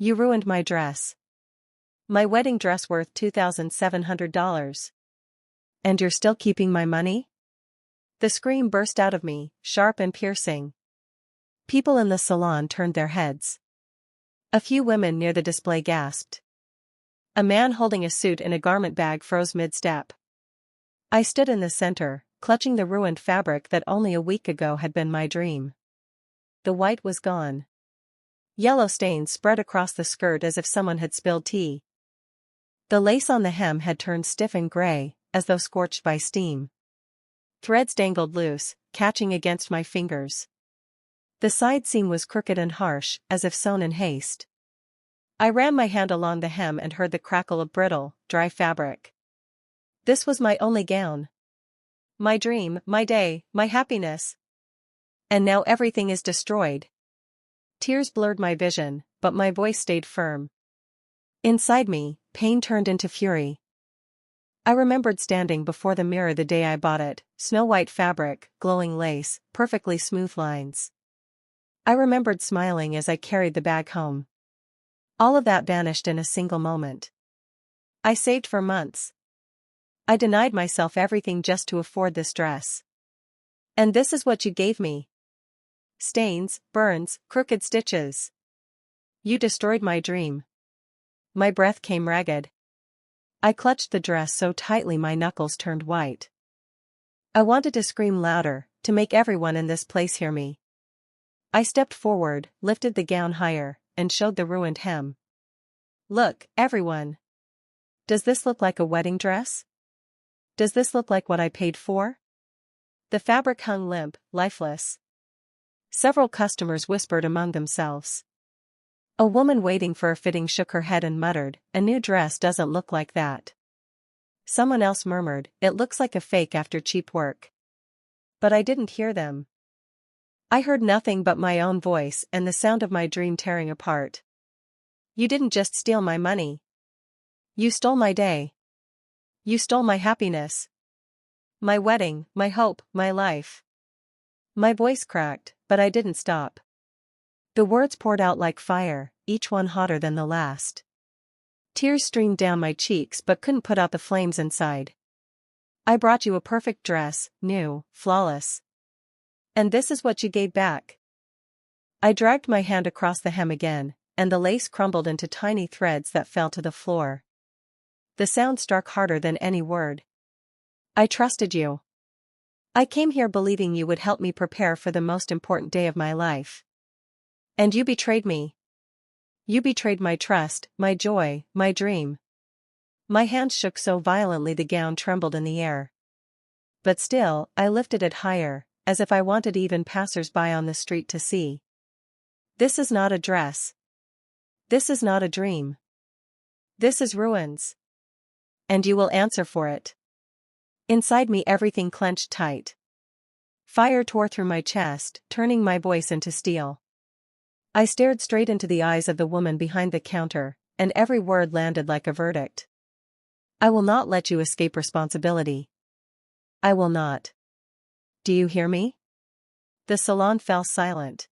You ruined my dress. My wedding dress worth $2,700. And you're still keeping my money? The scream burst out of me, sharp and piercing. People in the salon turned their heads. A few women near the display gasped. A man holding a suit in a garment bag froze mid-step. I stood in the center, clutching the ruined fabric that only a week ago had been my dream. The white was gone. Yellow stains spread across the skirt as if someone had spilled tea. The lace on the hem had turned stiff and gray, as though scorched by steam. Threads dangled loose, catching against my fingers. The side seam was crooked and harsh, as if sewn in haste. I ran my hand along the hem and heard the crackle of brittle, dry fabric. This was my only gown. My dream, my day, my happiness. And now everything is destroyed. Tears blurred my vision, but my voice stayed firm. Inside me, pain turned into fury. I remembered standing before the mirror the day I bought it, snow-white fabric, glowing lace, perfectly smooth lines. I remembered smiling as I carried the bag home. All of that vanished in a single moment. I saved for months. I denied myself everything just to afford this dress. And this is what you gave me. Stains, burns, crooked stitches. You destroyed my dream. My breath came ragged. I clutched the dress so tightly my knuckles turned white. I wanted to scream louder, to make everyone in this place hear me. I stepped forward, lifted the gown higher, and showed the ruined hem. Look, everyone. Does this look like a wedding dress? Does this look like what I paid for? The fabric hung limp, lifeless. Several customers whispered among themselves. A woman waiting for a fitting shook her head and muttered, "A new dress doesn't look like that." Someone else murmured, "It looks like a fake after cheap work." But I didn't hear them. I heard nothing but my own voice and the sound of my dream tearing apart. You didn't just steal my money. You stole my day. You stole my happiness. My wedding, my hope, my life. My voice cracked, but I didn't stop. The words poured out like fire, each one hotter than the last. Tears streamed down my cheeks but couldn't put out the flames inside. I brought you a perfect dress, new, flawless. And this is what you gave back. I dragged my hand across the hem again, and the lace crumbled into tiny threads that fell to the floor. The sound struck harder than any word. I trusted you. I came here believing you would help me prepare for the most important day of my life. And you betrayed me. You betrayed my trust, my joy, my dream. My hands shook so violently the gown trembled in the air. But still, I lifted it higher, as if I wanted even passers-by on the street to see. This is not a dress. This is not a dream. This is ruins. And you will answer for it. Inside me everything clenched tight. Fire tore through my chest, turning my voice into steel. I stared straight into the eyes of the woman behind the counter, and every word landed like a verdict. I will not let you escape responsibility. I will not. Do you hear me? The salon fell silent.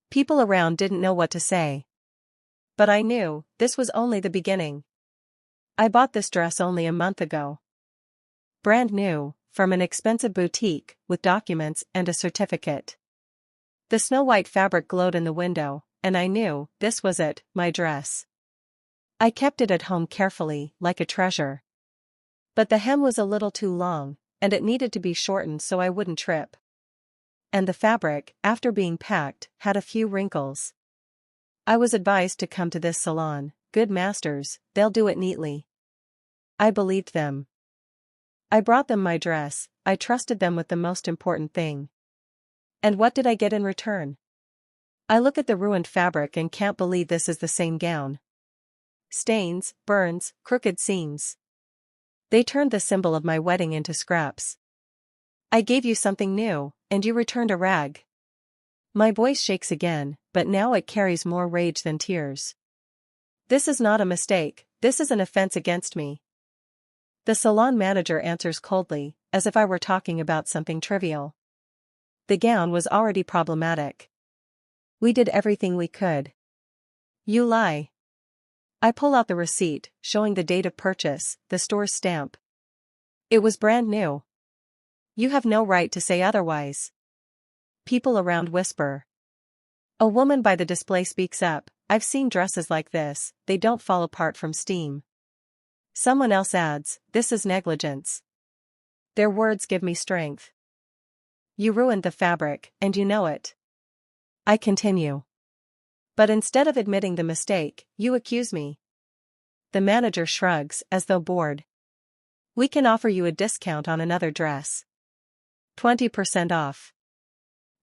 People around didn't know what to say. But I knew, this was only the beginning. I bought this dress only a month ago. Brand new, from an expensive boutique, with documents and a certificate. The snow-white fabric glowed in the window, and I knew, this was it, my dress. I kept it at home carefully, like a treasure. But the hem was a little too long, and it needed to be shortened so I wouldn't trip. And the fabric, after being packed, had a few wrinkles. I was advised to come to this salon, good masters, they'll do it neatly. I believed them. I brought them my dress, I trusted them with the most important thing. And what did I get in return? I look at the ruined fabric and can't believe this is the same gown. Stains, burns, crooked seams. They turned the symbol of my wedding into scraps. I gave you something new, and you returned a rag. My voice shakes again, but now it carries more rage than tears. This is not a mistake, this is an offense against me. The salon manager answers coldly, as if I were talking about something trivial. The gown was already problematic. We did everything we could. You lie. I pull out the receipt, showing the date of purchase, the store's stamp. It was brand new. You have no right to say otherwise. People around whisper. A woman by the display speaks up. I've seen dresses like this, they don't fall apart from steam. Someone else adds, this is negligence. Their words give me strength. You ruined the fabric, and you know it. I continue. But instead of admitting the mistake, you accuse me. The manager shrugs, as though bored. We can offer you a discount on another dress. 20% off.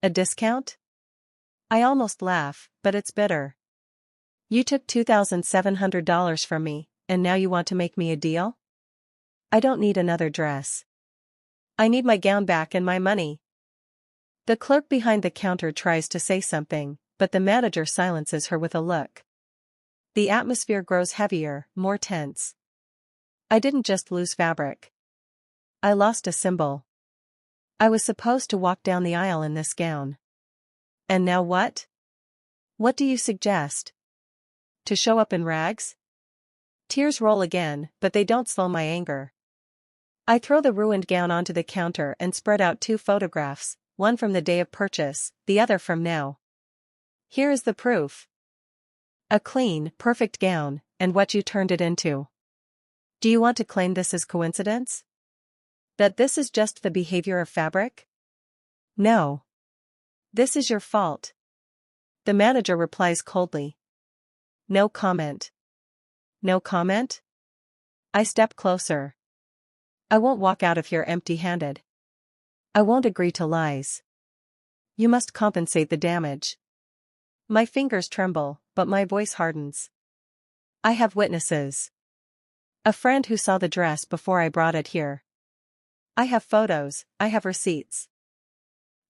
A discount? I almost laugh, but it's bitter. You took $2,700 from me, and now you want to make me a deal? I don't need another dress. I need my gown back and my money. The clerk behind the counter tries to say something, but the manager silences her with a look. The atmosphere grows heavier, more tense. I didn't just lose fabric. I lost a symbol. I was supposed to walk down the aisle in this gown. And now what? What do you suggest? To show up in rags? Tears roll again, but they don't slow my anger. I throw the ruined gown onto the counter and spread out 2 photographs, one from the day of purchase, the other from now. Here is the proof. A clean, perfect gown, and what you turned it into. Do you want to claim this as coincidence? That this is just the behavior of fabric? No. This is your fault. The manager replies coldly. No comment. No comment? I step closer. I won't walk out of here empty-handed. I won't agree to lies. You must compensate the damage. My fingers tremble, but my voice hardens. I have witnesses. A friend who saw the dress before I brought it here. I have photos, I have receipts.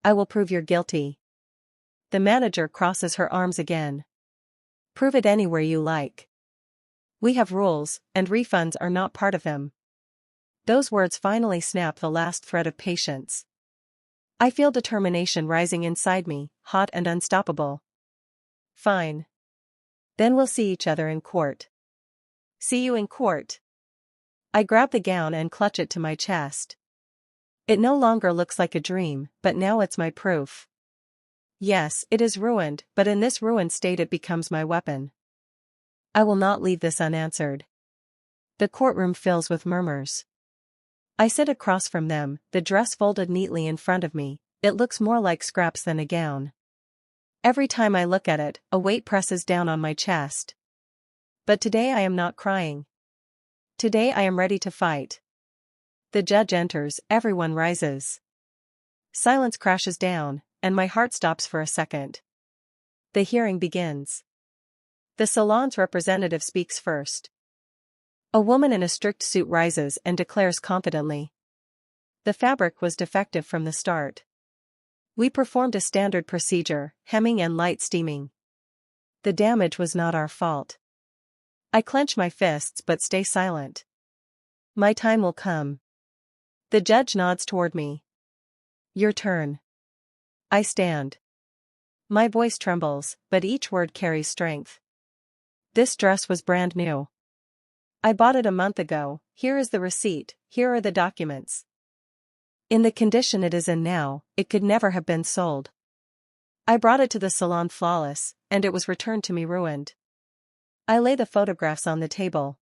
I will prove you're guilty. The manager crosses her arms again. Prove it anywhere you like. We have rules, and refunds are not part of them. Those words finally snap the last thread of patience. I feel determination rising inside me, hot and unstoppable. Fine. Then we'll see each other in court. See you in court. I grab the gown and clutch it to my chest. It no longer looks like a dream, but now it's my proof. Yes, it is ruined, but in this ruined state it becomes my weapon. I will not leave this unanswered. The courtroom fills with murmurs. I sit across from them, the dress folded neatly in front of me. It looks more like scraps than a gown. Every time I look at it, a weight presses down on my chest. But today I am not crying. Today I am ready to fight. The judge enters, everyone rises. Silence crashes down, and my heart stops for a second. The hearing begins. The Salon's representative speaks first. A woman in a strict suit rises and declares confidently. The fabric was defective from the start. We performed a standard procedure, hemming and light steaming. The damage was not our fault. I clench my fists but stay silent. My time will come. The judge nods toward me. Your turn. I stand. My voice trembles, but each word carries strength. This dress was brand new. I bought it a month ago. Here is the receipt, here are the documents. In the condition it is in now, it could never have been sold. I brought it to the salon flawless, and it was returned to me ruined. I lay the photographs on the table.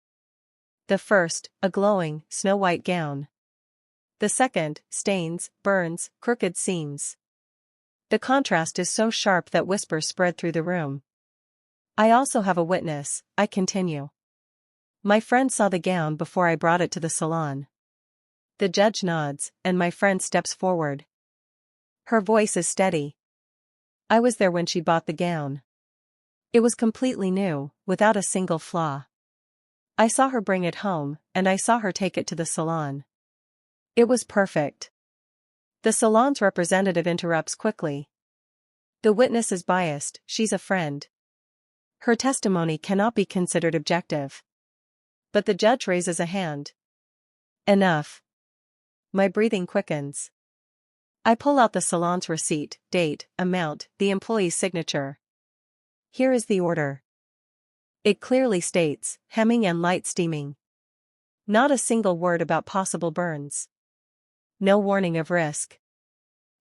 The first, a glowing, snow-white gown. The second, stains, burns, crooked seams. The contrast is so sharp that whispers spread through the room. I also have a witness, I continue. My friend saw the gown before I brought it to the salon. The judge nods, and my friend steps forward. Her voice is steady. I was there when she bought the gown. It was completely new, without a single flaw. I saw her bring it home, and I saw her take it to the salon. It was perfect. The salon's representative interrupts quickly. The witness is biased, she's a friend. Her testimony cannot be considered objective. But the judge raises a hand. Enough. My breathing quickens. I pull out the salon's receipt, date, amount, the employee's signature. Here is the order. It clearly states, hemming and light steaming. Not a single word about possible burns. No warning of risk.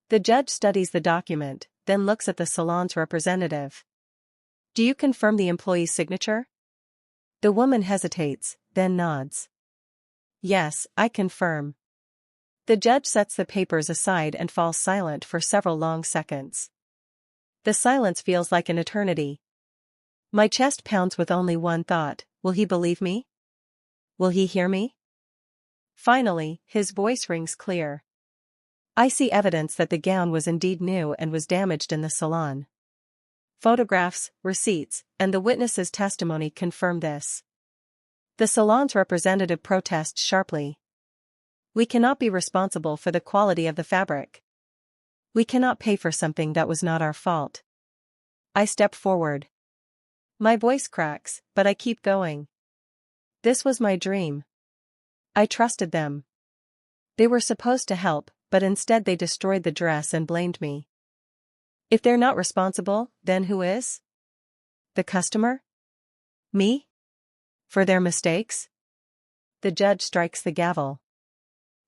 The judge studies the document, then looks at the salon's representative. Do you confirm the employee's signature? The woman hesitates, then nods. Yes, I confirm. The judge sets the papers aside and falls silent for several long seconds. The silence feels like an eternity. My chest pounds with only one thought: will he believe me? Will he hear me? Finally, his voice rings clear. I see evidence that the gown was indeed new and was damaged in the salon. Photographs, receipts, and the witness's testimony confirm this. The salon's representative protests sharply. We cannot be responsible for the quality of the fabric. We cannot pay for something that was not our fault. I step forward. My voice cracks, but I keep going. This was my dream. I trusted them. They were supposed to help, but instead they destroyed the dress and blamed me. If they're not responsible, then who is? The customer? Me? For their mistakes? The judge strikes the gavel.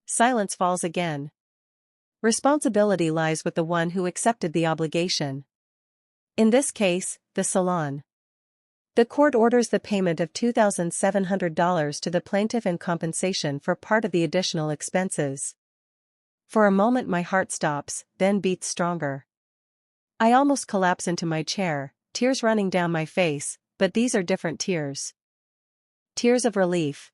Silence falls again. Responsibility lies with the one who accepted the obligation. In this case, the salon. The court orders the payment of $2,700 to the plaintiff in compensation for part of the additional expenses. For a moment my heart stops, then beats stronger. I almost collapse into my chair, tears running down my face, but these are different tears. Tears of relief.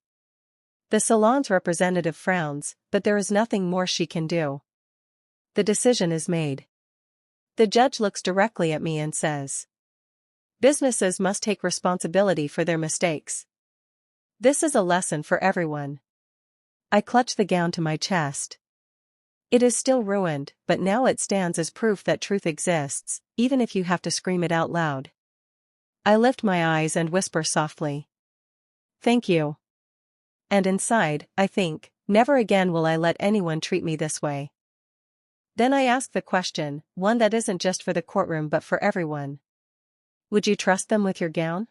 The salon's representative frowns, but there is nothing more she can do. The decision is made. The judge looks directly at me and says, businesses must take responsibility for their mistakes. This is a lesson for everyone. I clutch the gown to my chest. It is still ruined, but now it stands as proof that truth exists, even if you have to scream it out loud. I lift my eyes and whisper softly, thank you. And inside, I think, never again will I let anyone treat me this way. Then I ask the question, one that isn't just for the courtroom but for everyone. Would you trust them with your gown?